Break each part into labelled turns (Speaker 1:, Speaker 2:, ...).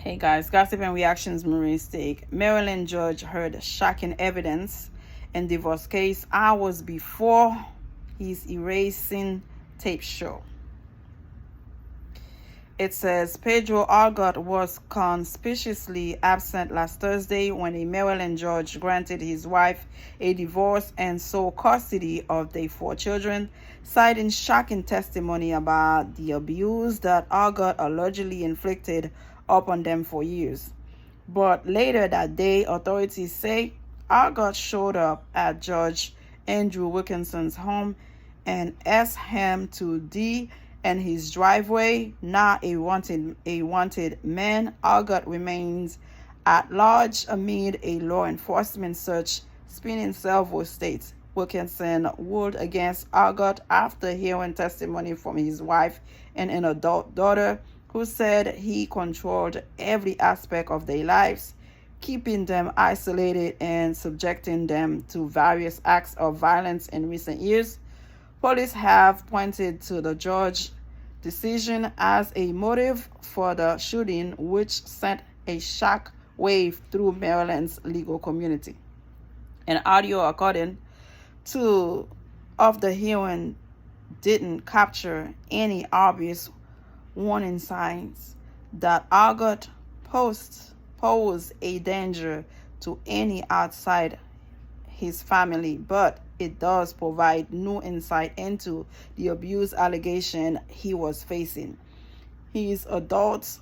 Speaker 1: Hey guys, gossip and reactions. Marie's take. Maryland judge heard shocking evidence in divorce case hours before his erasing tape show. It says Pedro Algot was conspicuously absent last Thursday when a Maryland judge granted his wife a divorce and sole custody of their 4 children, citing shocking testimony about the abuse that Algot allegedly inflicted upon them for years. But later that day, authorities say Algot showed up at Judge Andrew Wilkinson's home and asked him to in his driveway. Not a wanted man, Algot remains at large amid a law enforcement search spanning several states. Wilkinson ruled against Algot after hearing testimony from his wife and an adult daughter, who said he controlled every aspect of their lives, keeping them isolated and subjecting them to various acts of violence in recent years. Police have pointed to the judge's decision as a motive for the shooting, which sent a shock wave through Maryland's legal community. An audio recording of the hearing didn't capture any obvious warning signs that Algot posed a danger to any outside his family, but it does provide new insight into the abuse allegation he was facing. His adult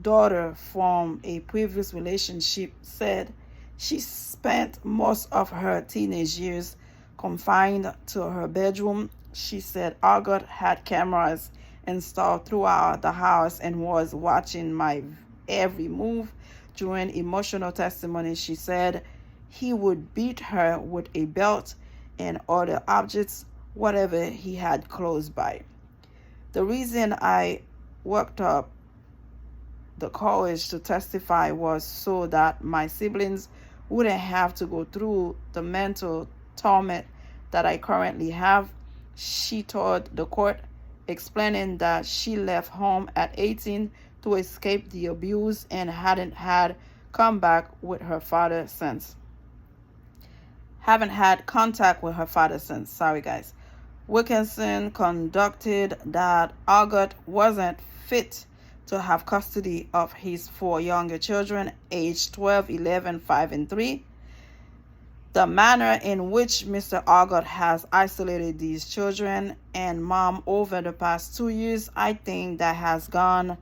Speaker 1: daughter from a previous relationship said she spent most of her teenage years confined to her bedroom. She said Algot had cameras installed throughout the house and was watching my every move. During emotional testimony, she said he would beat her with a belt and other objects, whatever he had close by. The reason I worked up the courage to testify was so that my siblings wouldn't have to go through the mental torment that I currently have, she told the court, explaining that she left home at 18 to escape the abuse and hadn't had contact with her father since. Sorry guys. Wilkinson conducted that Algot wasn't fit to have custody of his 4 younger children, aged 12, 11, 5, and 3. The manner in which Mr. Algot has isolated these children and mom over the past 2 years, I think that has gone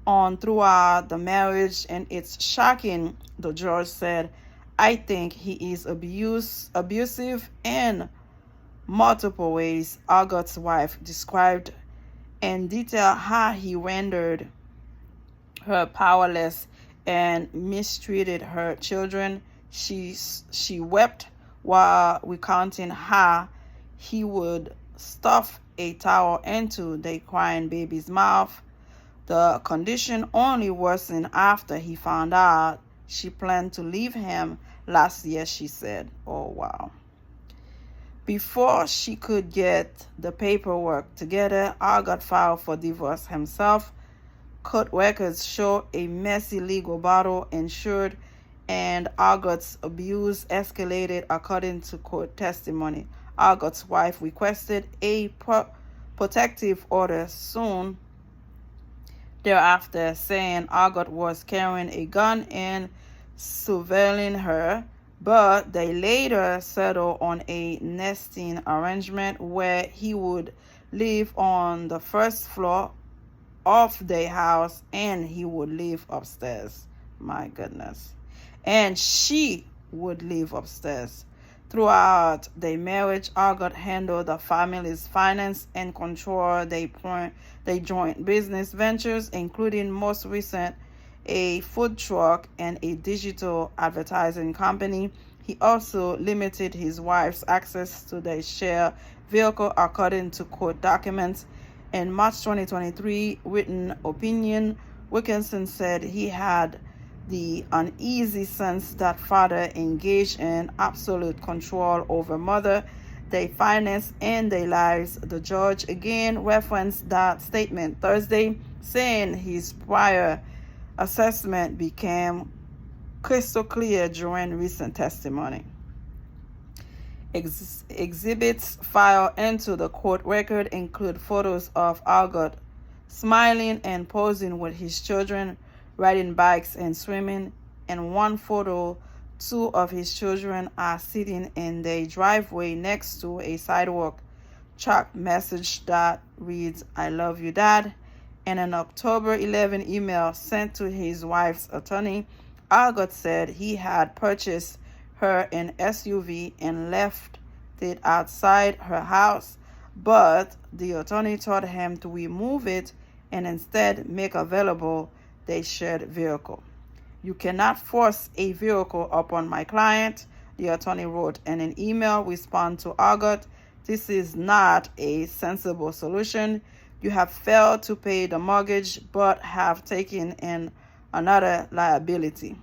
Speaker 1: on throughout the marriage, and it's shocking, the judge said. I think he is abusive in multiple ways. Algot's wife described in detail how he rendered her powerless and mistreated her children. She wept while recounting how he would stuff a towel into the crying baby's mouth. The condition only worsened after he found out she planned to leave him last year, she said. Oh, wow. Before she could get the paperwork together, Algot filed for divorce himself. Court records show a messy legal battle ensued, and Algot's abuse escalated according to court testimony. Algot's wife requested a protective order soon thereafter, saying Algot was carrying a gun and surveilling her, but they later settled on a nesting arrangement where he would live on the first floor of their house and he would live upstairs. My goodness. And she would live upstairs. Throughout their marriage, Algot handled the family's finance and controlled their joint business ventures, including most recent a food truck and a digital advertising company. He also limited his wife's access to their shared vehicle, according to court documents. In March 2023 written opinion, Wilkinson said he had the uneasy sense that father engaged in absolute control over mother, their finance, and their lives. The judge again referenced that statement Thursday, saying his prior assessment became crystal clear during recent testimony. Exhibits filed into the court record include photos of Algot smiling and posing with his children, riding bikes and swimming. In one photo, two of his children are sitting in the driveway next to a sidewalk chalk message that reads, "I love you, Dad." In an October 11 email sent to his wife's attorney, Algot said he had purchased her an SUV and left it outside her house, but the attorney told him to remove it and instead make available the shared vehicle. "You cannot force a vehicle upon my client," the attorney wrote in an email response to Algot. "This is not a sensible solution. You have failed to pay the mortgage but have taken in another liability."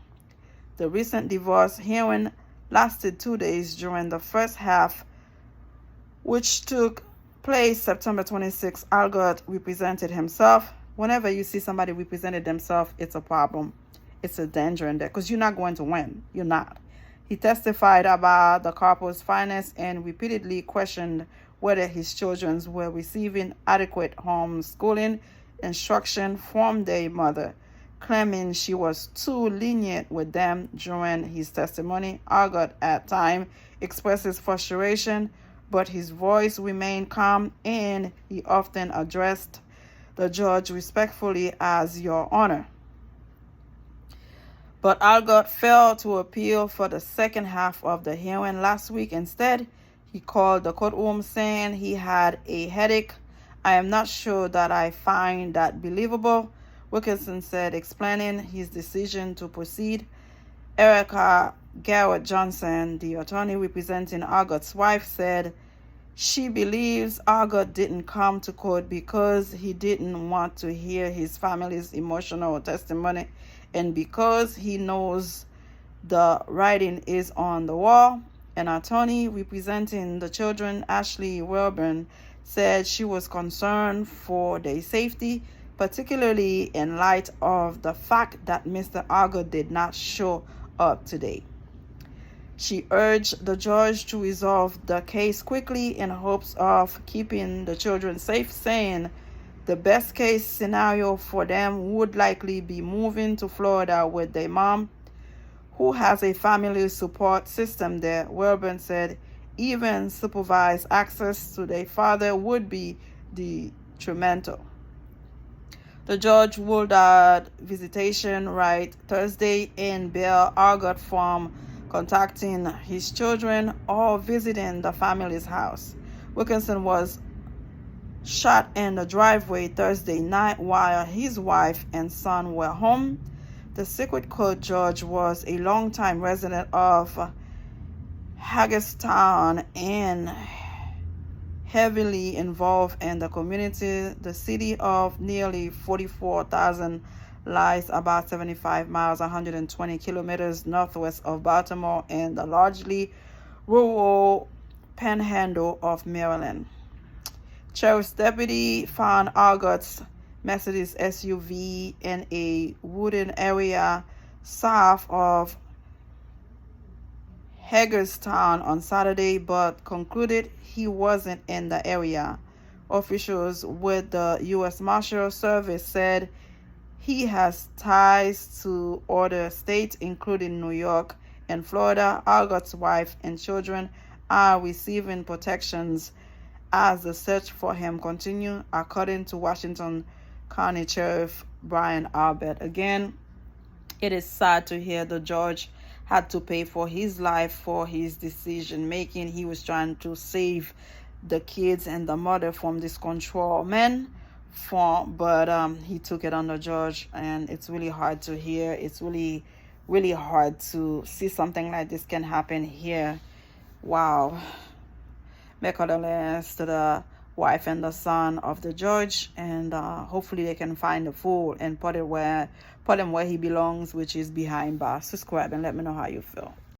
Speaker 1: The recent divorce hearing lasted 2 days during the first half, which took place September 26. Algot represented himself. Whenever you see somebody represented themselves, it's a problem. It's a danger in there because you're not going to win. You're not. He testified about the couple's finance and repeatedly questioned whether his children were receiving adequate homeschooling instruction from their mother, claiming she was too lenient with them. During his testimony, Algot at times expresses frustration, but his voice remained calm and he often addressed the judge respectfully as "Your Honor." But Algot failed to appeal for the second half of the hearing last week. Instead, he called the courtroom saying he had a headache. "I am not sure that I find that believable," Wilkinson said, explaining his decision to proceed. Erica Garrett Johnson, the attorney representing Algot's wife, said she believes Algot didn't come to court because he didn't want to hear his family's emotional testimony and because he knows the writing is on the wall. An attorney representing the children, Ashley Wilburn, said she was concerned for their safety, particularly in light of the fact that Mr. Algot did not show up today. She urged the judge to resolve the case quickly in hopes of keeping the children safe, saying the best case scenario for them would likely be moving to Florida with their mom, who has a family support system there. Wilburn said even supervised access to their father would be detrimental. The judge ruled out visitation right Thursday and bailed Algot from contacting his children or visiting the family's house. Wilkinson was shot in the driveway Thursday night while his wife and son were home. The circuit court judge was a longtime resident of Hagerstown and heavily involved in the community. The city of nearly 44,000 lies about 75 miles, 120 kilometers northwest of Baltimore in the largely rural panhandle of Maryland. Sheriff's deputy found Algot's Mercedes SUV in a wooded area south of Hagerstown on Saturday, but concluded he wasn't in the area. Officials with the U.S. Marshal Service said he has ties to other states, including New York and Florida. Algot's wife and children are receiving protections as the search for him continues, according to Washington County Sheriff Brian Albert. Again, it is sad to hear the judge had to pay for his life for his decision making. He was trying to save the kids and the mother from this control man, but he took it on the judge, and it's really hard to hear. It's really, really hard to see something like this can happen here. Wow. Make condolences to the wife and the son of the judge, and hopefully they can find the fool and put him where he belongs, which is behind bars. Subscribe and let me know how you feel.